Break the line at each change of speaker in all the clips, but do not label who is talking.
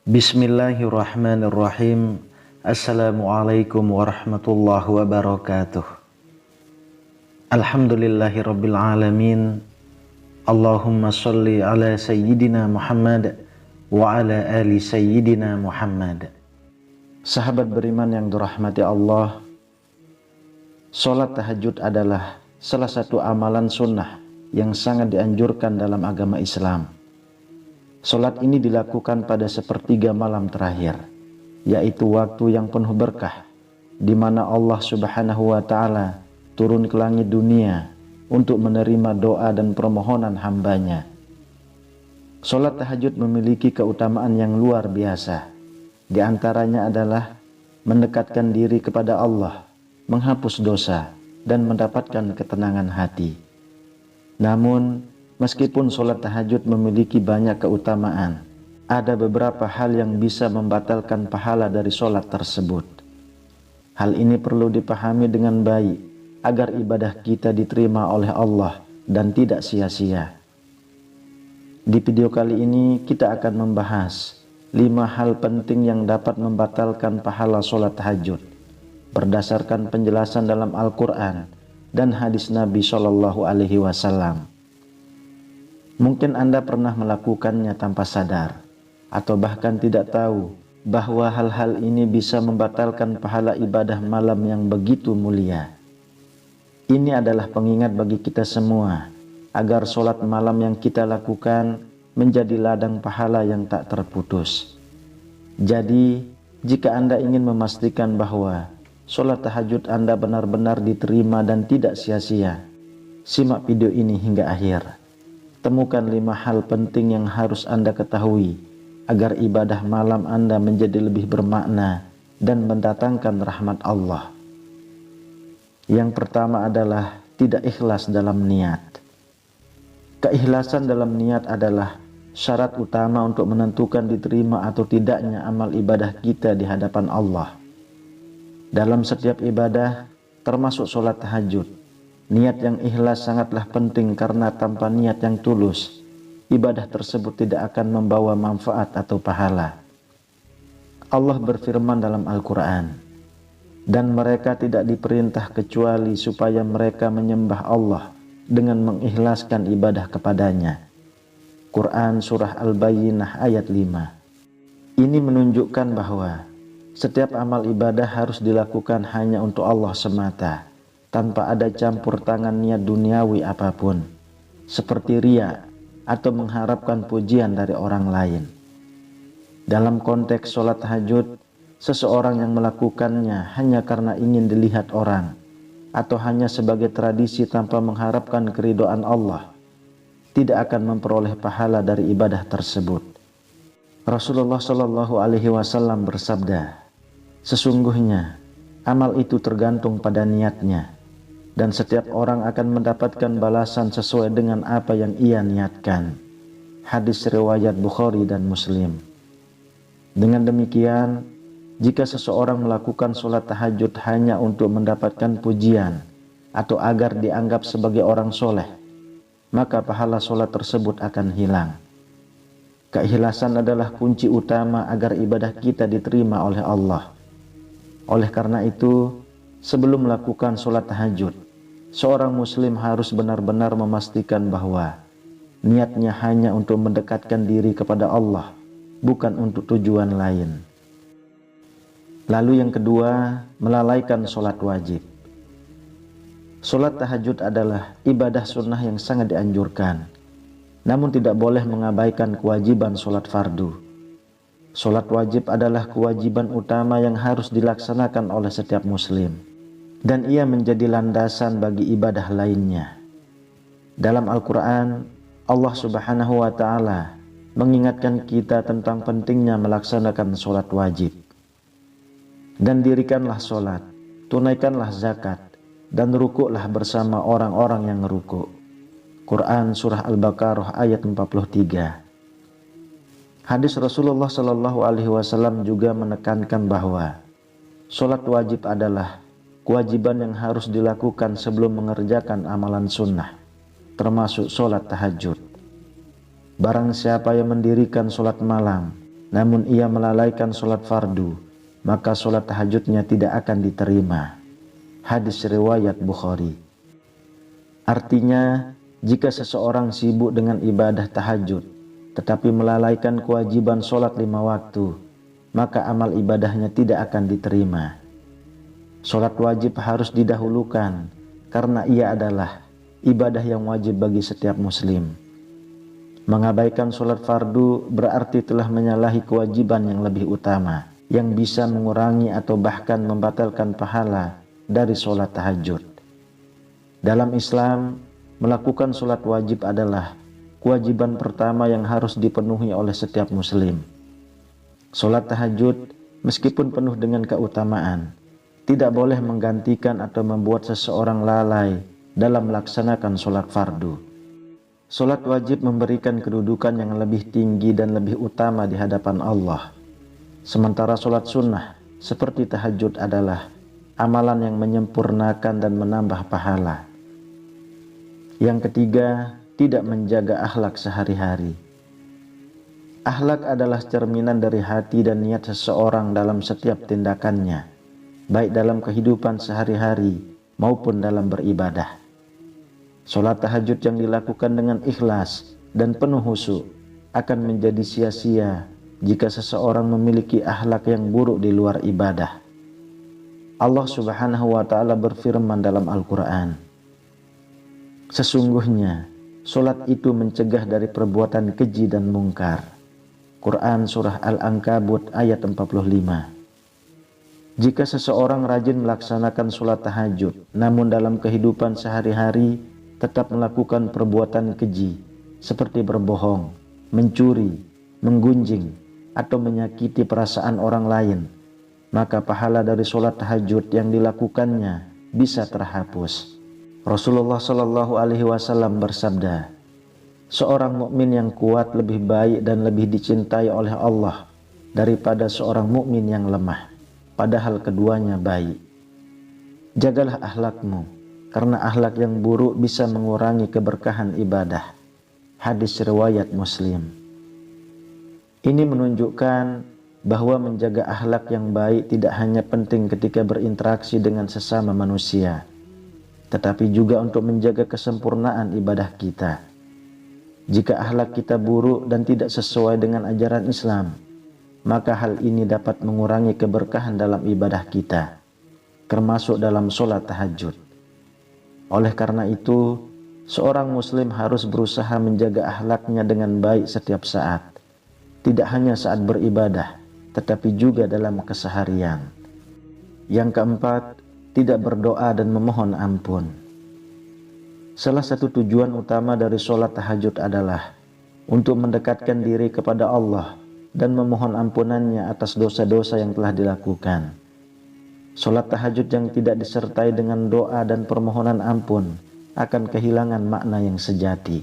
Bismillahirrahmanirrahim. Assalamualaikum warahmatullahi wabarakatuh. Alhamdulillahirabbil alamin. Allahumma sholli ala sayyidina Muhammad wa ala ali sayyidina Muhammad. Sahabat beriman yang dirahmati Allah, salat tahajud adalah salah satu amalan sunnah yang sangat dianjurkan dalam agama Islam. Salat ini dilakukan pada sepertiga malam terakhir, yaitu waktu yang penuh berkah, di mana Allah Subhanahu wa Ta'ala turun ke langit dunia untuk menerima doa dan permohonan hambanya. Salat tahajud memiliki keutamaan yang luar biasa. Di antaranya adalah mendekatkan diri kepada Allah, menghapus dosa, dan mendapatkan ketenangan hati. Namun, meskipun sholat tahajud memiliki banyak keutamaan, ada beberapa hal yang bisa membatalkan pahala dari sholat tersebut. Hal ini perlu dipahami dengan baik agar ibadah kita diterima oleh Allah dan tidak sia-sia. Di video kali ini kita akan membahas 5 hal penting yang dapat membatalkan pahala sholat tahajud berdasarkan penjelasan dalam Al-Quran dan hadis Nabi SAW. Mungkin Anda pernah melakukannya tanpa sadar, atau bahkan tidak tahu bahwa hal-hal ini bisa membatalkan pahala ibadah malam yang begitu mulia. Ini adalah pengingat bagi kita semua, agar sholat malam yang kita lakukan menjadi ladang pahala yang tak terputus. Jadi, jika Anda ingin memastikan bahwa sholat tahajud Anda benar-benar diterima dan tidak sia-sia, simak video ini hingga akhir. Temukan 5 hal penting yang harus Anda ketahui agar ibadah malam Anda menjadi lebih bermakna dan mendatangkan rahmat Allah. Yang pertama adalah tidak ikhlas dalam niat. Keikhlasan dalam niat adalah syarat utama untuk menentukan diterima atau tidaknya amal ibadah kita di hadapan Allah. Dalam setiap ibadah, termasuk sholat tahajud, niat yang ikhlas sangatlah penting karena tanpa niat yang tulus, ibadah tersebut tidak akan membawa manfaat atau pahala. Allah berfirman dalam Al-Quran, "Dan mereka tidak diperintah kecuali supaya mereka menyembah Allah dengan mengikhlaskan ibadah kepadanya." Quran Surah Al-Bayyinah ayat 5. Ini menunjukkan bahwa setiap amal ibadah harus dilakukan hanya untuk Allah semata, tanpa ada campur tangan niat duniawi apapun, seperti riya atau mengharapkan pujian dari orang lain. Dalam konteks sholat tahajud, seseorang yang melakukannya hanya karena ingin dilihat orang, atau hanya sebagai tradisi tanpa mengharapkan keridhaan Allah, tidak akan memperoleh pahala dari ibadah tersebut. Rasulullah SAW bersabda, "Sesungguhnya amal itu tergantung pada niatnya, dan setiap orang akan mendapatkan balasan sesuai dengan apa yang ia niatkan." Hadis riwayat Bukhari dan Muslim. Dengan demikian, jika seseorang melakukan sholat tahajud hanya untuk mendapatkan pujian atau agar dianggap sebagai orang soleh, maka pahala sholat tersebut akan hilang. Keikhlasan adalah kunci utama agar ibadah kita diterima oleh Allah. Oleh karena itu, sebelum melakukan sholat tahajud, seorang muslim harus benar-benar memastikan bahwa niatnya hanya untuk mendekatkan diri kepada Allah, bukan untuk tujuan lain. Lalu yang kedua, melalaikan sholat wajib. Sholat tahajud adalah ibadah sunnah yang sangat dianjurkan, namun tidak boleh mengabaikan kewajiban sholat fardu. Sholat wajib adalah kewajiban utama yang harus dilaksanakan oleh setiap muslim, dan ia menjadi landasan bagi ibadah lainnya. Dalam Al-Quran, Allah Subhanahu wa Ta'ala mengingatkan kita tentang pentingnya melaksanakan sholat wajib. "Dan dirikanlah sholat, tunaikanlah zakat, dan rukuklah bersama orang-orang yang rukuk." Quran Surah Al-Baqarah ayat 43. Hadis Rasulullah SAW juga menekankan bahwa sholat wajib adalah kewajiban yang harus dilakukan sebelum mengerjakan amalan sunnah, termasuk sholat tahajud. Barang siapa yang mendirikan sholat malam namun ia melalaikan sholat fardu, maka sholat tahajudnya tidak akan diterima. Hadis riwayat Bukhari. Artinya, jika seseorang sibuk dengan ibadah tahajud, tetapi melalaikan kewajiban sholat 5 waktu, maka amal ibadahnya tidak akan diterima. Sholat wajib harus didahulukan, karena ia adalah ibadah yang wajib bagi setiap muslim. Mengabaikan sholat fardu berarti telah menyalahi kewajiban yang lebih utama, yang bisa mengurangi atau bahkan membatalkan pahala dari sholat tahajud. Dalam Islam, melakukan sholat wajib adalah kewajiban pertama yang harus dipenuhi oleh setiap muslim. Sholat tahajud, meskipun penuh dengan keutamaan, tidak boleh menggantikan atau membuat seseorang lalai dalam melaksanakan sholat fardu. Sholat wajib memberikan kedudukan yang lebih tinggi dan lebih utama di hadapan Allah. Sementara sholat sunnah, seperti tahajud adalah amalan yang menyempurnakan dan menambah pahala. Yang ketiga, tidak menjaga akhlak sehari-hari. Akhlak adalah cerminan dari hati dan niat seseorang dalam setiap tindakannya, baik dalam kehidupan sehari-hari maupun dalam beribadah. Sholat tahajud yang dilakukan dengan ikhlas dan penuh khusyuk akan menjadi sia-sia jika seseorang memiliki akhlak yang buruk di luar ibadah. Allah Subhanahu wa Ta'ala berfirman dalam Al-Quran, sesungguhnya sholat itu mencegah dari perbuatan keji dan mungkar. Quran Surah Al-Ankabut ayat 45. Jika seseorang rajin melaksanakan sholat tahajud, namun dalam kehidupan sehari-hari tetap melakukan perbuatan keji, seperti berbohong, mencuri, menggunjing, atau menyakiti perasaan orang lain, maka pahala dari sholat tahajud yang dilakukannya bisa terhapus. Rasulullah Shallallahu Alaihi Wasallam bersabda, seorang mukmin yang kuat lebih baik dan lebih dicintai oleh Allah daripada seorang mukmin yang lemah, padahal keduanya baik. Jagalah akhlakmu, karena akhlak yang buruk bisa mengurangi keberkahan ibadah. Hadis riwayat Muslim. Ini menunjukkan bahwa menjaga akhlak yang baik tidak hanya penting ketika berinteraksi dengan sesama manusia, tetapi juga untuk menjaga kesempurnaan ibadah kita. Jika akhlak kita buruk dan tidak sesuai dengan ajaran Islam, maka hal ini dapat mengurangi keberkahan dalam ibadah kita, termasuk dalam sholat tahajud. Oleh karena itu, seorang muslim harus berusaha menjaga akhlaknya dengan baik setiap saat, tidak hanya saat beribadah, tetapi juga dalam keseharian. Yang keempat, tidak berdoa dan memohon ampun. Salah satu tujuan utama dari sholat tahajud adalah untuk mendekatkan diri kepada Allah dan memohon ampunannya atas dosa-dosa yang telah dilakukan. Sholat tahajud yang tidak disertai dengan doa dan permohonan ampun akan kehilangan makna yang sejati.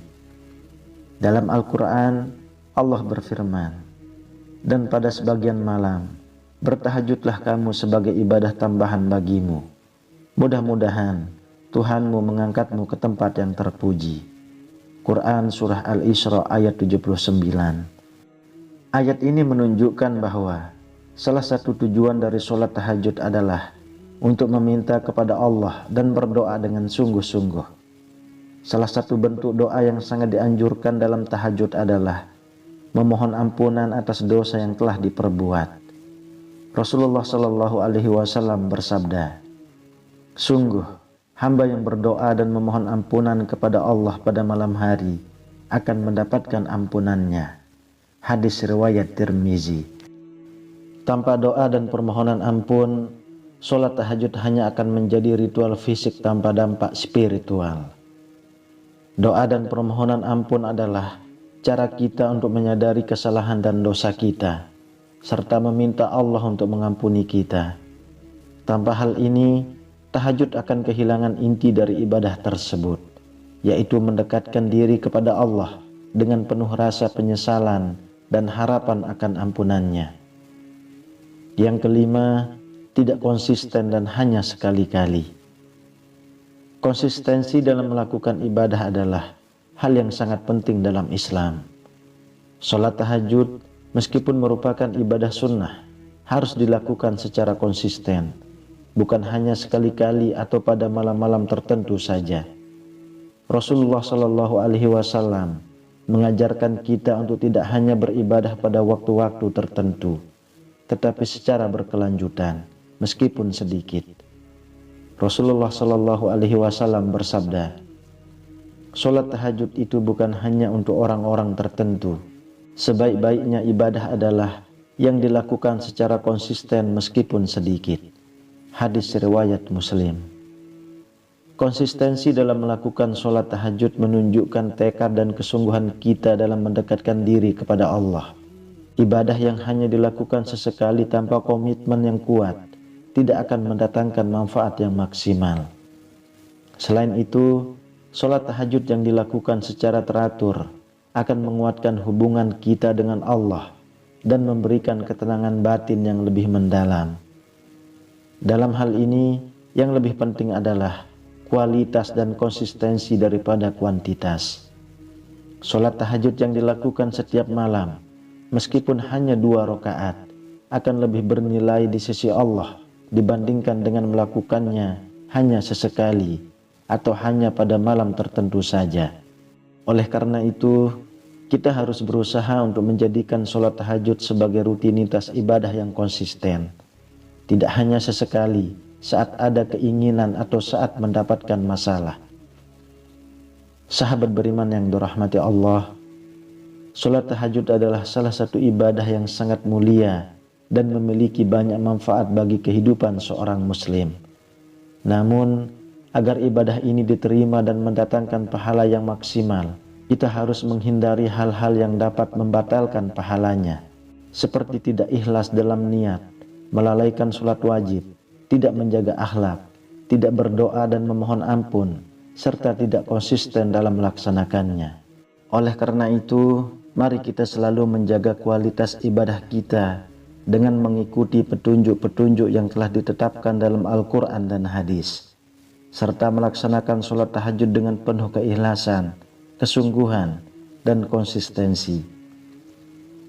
Dalam Al-Quran, Allah berfirman, dan pada sebagian malam, bertahajudlah kamu sebagai ibadah tambahan bagimu. Mudah-mudahan Tuhanmu mengangkatmu ke tempat yang terpuji. Quran Surah Al-Isra ayat 79. Ayat ini menunjukkan bahwa salah satu tujuan dari sholat tahajud adalah untuk meminta kepada Allah dan berdoa dengan sungguh-sungguh. Salah satu bentuk doa yang sangat dianjurkan dalam tahajud adalah memohon ampunan atas dosa yang telah diperbuat. Rasulullah Shallallahu Alaihi Wasallam bersabda, sungguh, hamba yang berdoa dan memohon ampunan kepada Allah pada malam hari akan mendapatkan ampunannya. Hadis riwayat Tirmizi. Tanpa doa dan permohonan ampun, sholat tahajud hanya akan menjadi ritual fisik tanpa dampak spiritual. Doa dan permohonan ampun adalah cara kita untuk menyadari kesalahan dan dosa kita, serta meminta Allah untuk mengampuni kita. Tanpa hal ini, tahajud akan kehilangan inti dari ibadah tersebut, yaitu mendekatkan diri kepada Allah dengan penuh rasa penyesalan dan harapan akan ampunannya. Yang kelima, tidak konsisten dan hanya sekali-kali. Konsistensi dalam melakukan ibadah adalah hal yang sangat penting dalam Islam. Sholat tahajud meskipun merupakan ibadah sunnah, harus dilakukan secara konsisten, bukan hanya sekali-kali atau pada malam-malam tertentu saja. Rasulullah Shallallahu Alaihi Wasallam mengajarkan kita untuk tidak hanya beribadah pada waktu-waktu tertentu, tetapi secara berkelanjutan, meskipun sedikit. Rasulullah Shallallahu Alaihi Wasallam bersabda, "Sholat tahajud itu bukan hanya untuk orang-orang tertentu. Sebaik-baiknya ibadah adalah yang dilakukan secara konsisten meskipun sedikit." Hadis riwayat Muslim. Konsistensi dalam melakukan sholat tahajud menunjukkan tekad dan kesungguhan kita dalam mendekatkan diri kepada Allah. Ibadah yang hanya dilakukan sesekali tanpa komitmen yang kuat tidak akan mendatangkan manfaat yang maksimal. Selain itu, sholat tahajud yang dilakukan secara teratur akan menguatkan hubungan kita dengan Allah dan memberikan ketenangan batin yang lebih mendalam. Dalam hal ini, yang lebih penting adalah kualitas dan konsistensi daripada kuantitas. Sholat tahajud yang dilakukan setiap malam, meskipun hanya 2 rakaat, akan lebih bernilai di sisi Allah dibandingkan dengan melakukannya hanya sesekali atau hanya pada malam tertentu saja. Oleh karena itu, kita harus berusaha untuk menjadikan sholat tahajud sebagai rutinitas ibadah yang konsisten, tidak hanya sesekali saat ada keinginan atau saat mendapatkan masalah. Sahabat beriman yang dirahmati Allah, sholat tahajud adalah salah satu ibadah yang sangat mulia dan memiliki banyak manfaat bagi kehidupan seorang muslim. Namun, agar ibadah ini diterima dan mendatangkan pahala yang maksimal, kita harus menghindari hal-hal yang dapat membatalkan pahalanya, seperti tidak ikhlas dalam niat, melalaikan sholat wajib, tidak menjaga akhlak, tidak berdoa dan memohon ampun, serta tidak konsisten dalam melaksanakannya. Oleh karena itu, mari kita selalu menjaga kualitas ibadah kita dengan mengikuti petunjuk-petunjuk yang telah ditetapkan dalam Al-Quran dan hadis, serta melaksanakan sholat tahajud dengan penuh keikhlasan, kesungguhan, dan konsistensi.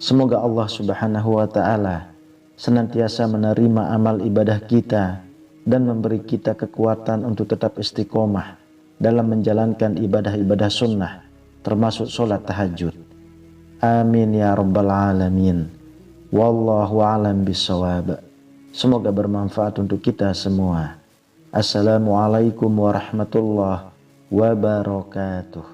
Semoga Allah Subhanahu wa Ta'ala senantiasa menerima amal ibadah kita dan memberi kita kekuatan untuk tetap istiqomah dalam menjalankan ibadah-ibadah sunnah, termasuk sholat tahajud. Amin ya rabbal alamin. Wallahu a'lam bishawab. Semoga bermanfaat untuk kita semua. Assalamualaikum warahmatullahi wabarakatuh.